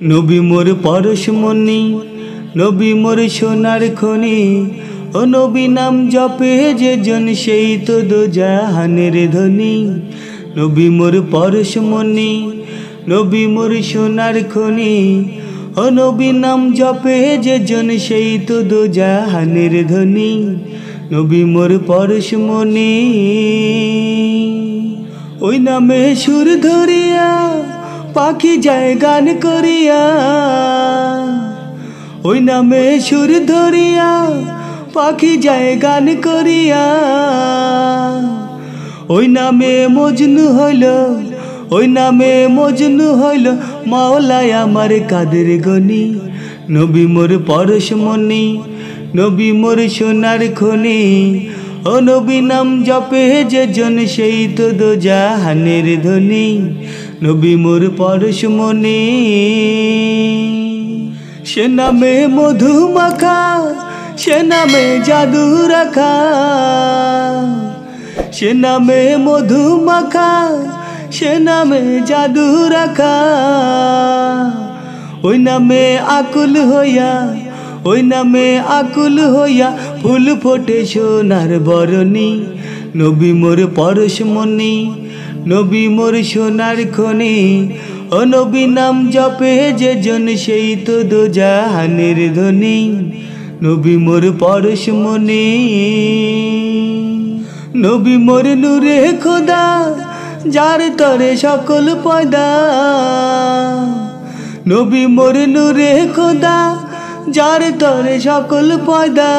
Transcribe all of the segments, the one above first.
নবী মোর পরশমণি, নবী মোর সোনার খনি। ও নবী নাম জপে যে জন সেই তো দোজাহানের ধনী। নবী মোর পরশমণি, নবী মোর সোনার খনি। ও নবী নাম জপে যে জন সেই তো দোজাহানের ধনী। নবী মোর পরশমণি। ওই নামে সুর ধরিয়া পাখি যায় গান করিয়া। ওই নামে সুর ধরিয়া পাখি যায় গান করিয়া। ওই নামে মজনু হইল, ওই নামে মজনু হইল মাওলায় আমার কাদের গনি। নবী মোর পরশমণি, নবী মোর সোনার খনি। ও নবী নাম জপে যে জন সেই তো দোজাহানের ধনী। নবী মোর পরশমণি। সে নামে মধু মাখা, সে নামে জাদু রাখা। সে নামে মধু মাখা, সে নামে জাদু রাখা। ওই নামে আকুল হইয়া, ওই নামে আকুল হইয়া ফুল ফোটে সোনার বরণী। নবী মোর পরশমণি, নবী মোর সোনার খনি। ও নবী নাম জপে যে জন সেই তো দোজাহানের ধনী। নবী মোর পরশমণি। নবী মোর নূরে খোদা, যার তরে সকল পয়দা। নবী মোর নূরে খোদা, যার তরে সকল পয়দা।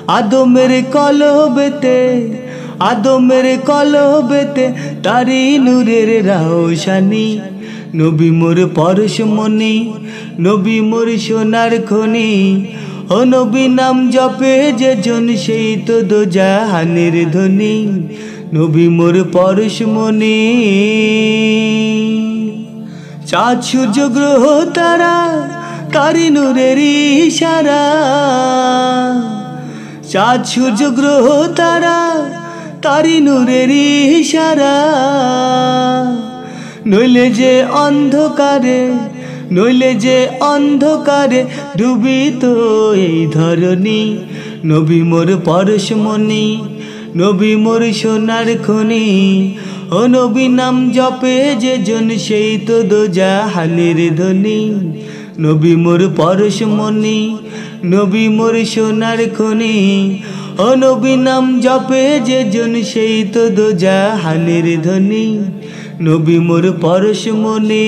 আদমের কলবেতে, আদমের কলবেতে তারি নূরের রওশানি। নবী মোর পরশমণি, নবী মোর সোনার খনি। ও নবী নাম জপে যে জন সেই তো দোজাহানের ধনী। নবী মোর পরশমণি। চাঁদ সূর্য গ্রহ তারা তারি নূরের ইশারা। চাঁদ সূর্য গ্রহ তারা তারি নূরের ইশারা। নইলে যে অন্ধকারে, নইলে যে অন্ধকারে ডুবিত এই ধরণী। নবী মোর পরশমণি, নবী মোর সোনার খনি। ও নবী নাম জপে যে জন সেই তো দোজাহানের ধনী। নবী মোর পরশমণি, নবী মোর সোনার খনি। ও নবী নাম জপে যে জন সেই তো দোজাহানের ধনী। নবী মোর পরশমণি।